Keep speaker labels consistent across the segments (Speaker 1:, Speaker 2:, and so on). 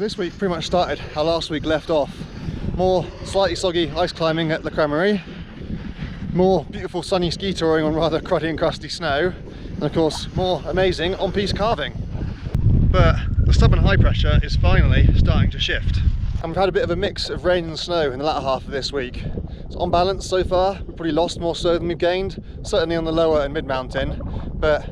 Speaker 1: this week pretty much started how last week left off. More slightly soggy ice climbing at the Crèmerie, more beautiful sunny ski touring on rather cruddy and crusty snow, and of course more amazing on-piste carving. But the stubborn high pressure is finally starting to shift. And we've had a bit of a mix of rain and snow in the latter half of this week. So on balance so far, we've probably lost more snow than we've gained, certainly on the lower and mid-mountain, but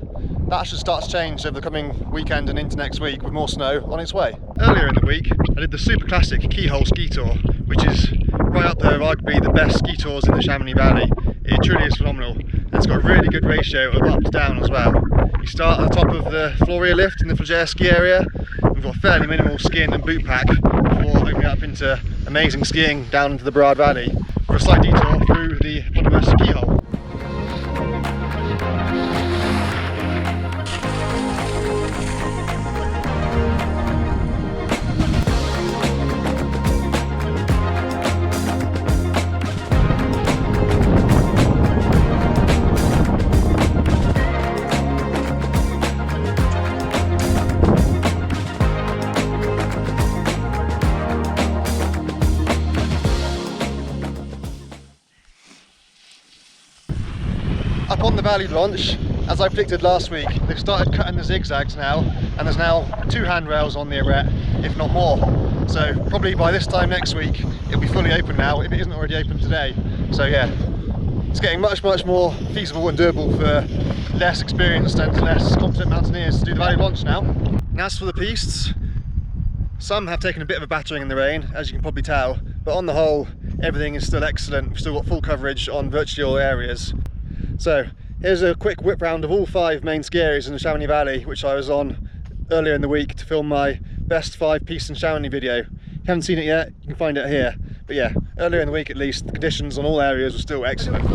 Speaker 1: that should start to change over the coming weekend and into next week with more snow on its way. Earlier in the week, I did the super classic Keyhole ski tour, which is right up there with arguably the best ski tours in the Chamonix Valley. It truly is phenomenal, and it's got a really good ratio of up to down as well. You start at the top of the Floria lift in the Flagère ski area. We've got fairly minimal skiing and boot pack before opening up into amazing skiing down into the Broad Valley for a slight detour through the eponymous Keyhole. Up on the valley launch, as I predicted last week, they've started cutting the zigzags now, and there's now 2 handrails on the arête, if not more. So probably by this time next week, it'll be fully open now, if it isn't already open today. So yeah, it's getting much more feasible and doable for less experienced and less competent mountaineers to do the valley launch now. And as for the pistes, some have taken a bit of a battering in the rain, as you can probably tell, but on the whole, everything is still excellent. We've still got full coverage on virtually all areas. So here's a quick whip round of all 5 main ski areas in the Chamonix Valley, which I was on earlier in the week to film my best 5 pistes in Chamonix video. If you haven't seen it yet, you can find it here. But yeah, earlier in the week at least, the conditions on all areas were still excellent.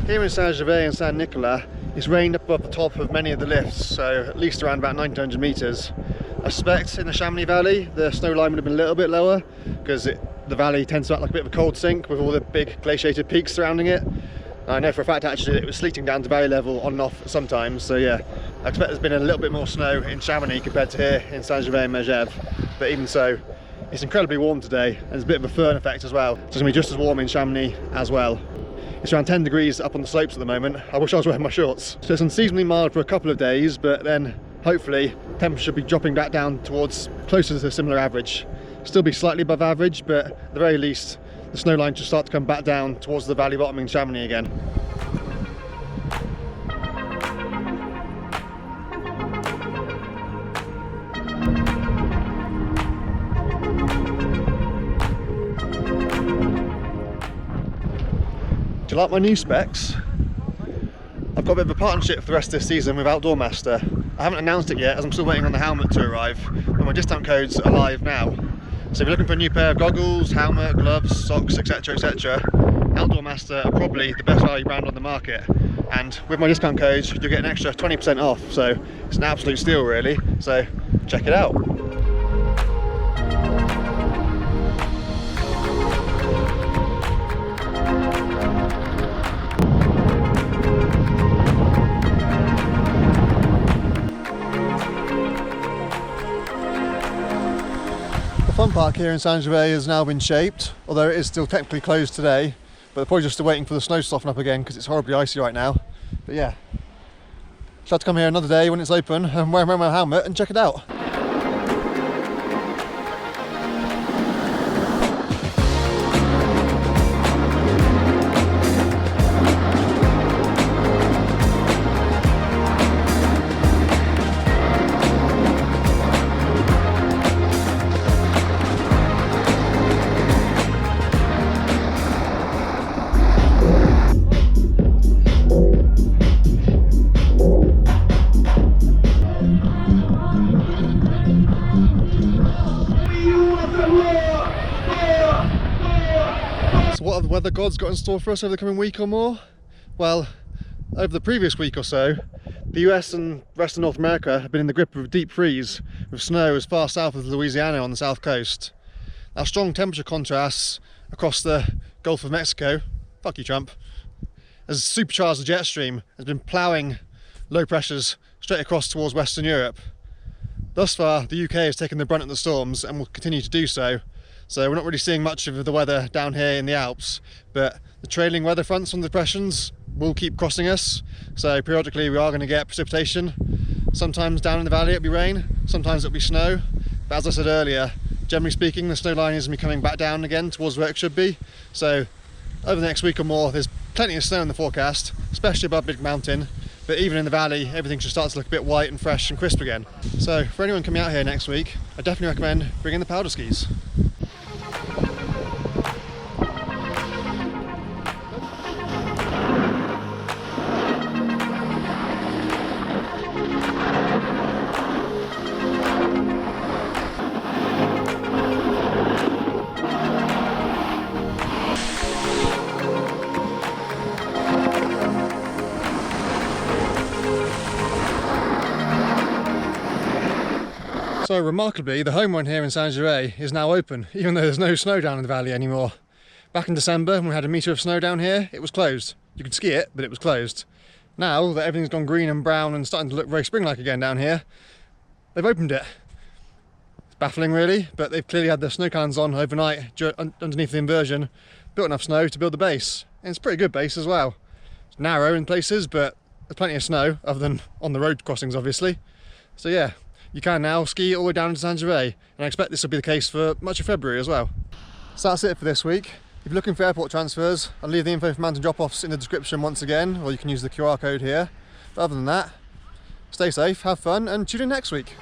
Speaker 1: Here in Saint-Gervais and Saint-Nicolas, it's rained up above the top of many of the lifts, so at least around about 900 metres. I suspect in the Chamonix Valley the snow line would have been a little bit lower because the valley tends to act like a bit of a cold sink with all the big glaciated peaks surrounding it. I know for a fact actually it was sleeting down to valley level on and off sometimes, so yeah, I expect there's been a little bit more snow in Chamonix compared to here in Saint-Gervais and Megève, but even so, it's incredibly warm today and there's a bit of a föhn effect as well, so it's going to be just as warm in Chamonix as well. It's around 10 degrees up on the slopes at the moment. I wish I was wearing my shorts. So it's unseasonably mild for a couple of days, but then hopefully temperature should be dropping back down towards closer to the similar average. Still be slightly above average, but at the very least the snow line should start to come back down towards the valley bottom in Chamonix again. Do you like my new specs? I've got a bit of a partnership for the rest of this season with Outdoor Master. I haven't announced it yet as I'm still waiting on the helmet to arrive, but my discount codes are live now. So if you're looking for a new pair of goggles, helmet, gloves, socks, etc, etc, Outdoor Master are probably the best value brand on the market. And with my discount codes, you'll get an extra 20% off, so it's an absolute steal really, so check it out. park here in Saint-Gervais has now been shaped, although it is still technically closed today, but they're probably just still waiting for the snow to soften up again because it's horribly icy right now. But yeah, shall have to come here another day when it's open and wear my helmet and check it out. So what have the weather gods got in store for us over the coming week or more? Well, over the previous week or so, the US and rest of North America have been in the grip of a deep freeze, with snow as far south as Louisiana on the south coast. Now, strong temperature contrasts across the Gulf of Mexico, fuck you Trump, has supercharged the jet stream, has been ploughing low pressures straight across towards Western Europe. Thus far, the UK has taken the brunt of the storms and will continue to do so. So we're not really seeing much of the weather down here in the Alps, but the trailing weather fronts from the depressions will keep crossing us. So periodically we are going to get precipitation. Sometimes down in the valley it'll be rain, sometimes it'll be snow. But as I said earlier, generally speaking, the snow line is going to be coming back down again towards where it should be. So over the next week or more, there's plenty of snow in the forecast, especially above Big Mountain. But even in the valley, everything should start to look a bit white and fresh and crisp again. So for anyone coming out here next week, I definitely recommend bringing the powder skis. So remarkably, the home run here in Saint-Gervais is now open, even though there's no snow down in the valley anymore. Back in December, when we had a metre of snow down here, it was closed. You could ski it, but it was closed. Now that everything's gone green and brown and starting to look very spring-like again down here, they've opened it. It's baffling really, but they've clearly had their snow cannons on overnight underneath the inversion, built enough snow to build the base. And it's a pretty good base as well. It's narrow in places, but there's plenty of snow, other than on the road crossings obviously. So yeah, you can now ski all the way down to Saint-Gervais, and I expect this will be the case for much of February as well. So that's it for this week. If you're looking for airport transfers, I'll leave the info for mountain drop-offs in the description once again, or you can use the QR code here. But other than that, stay safe, have fun, and tune in next week.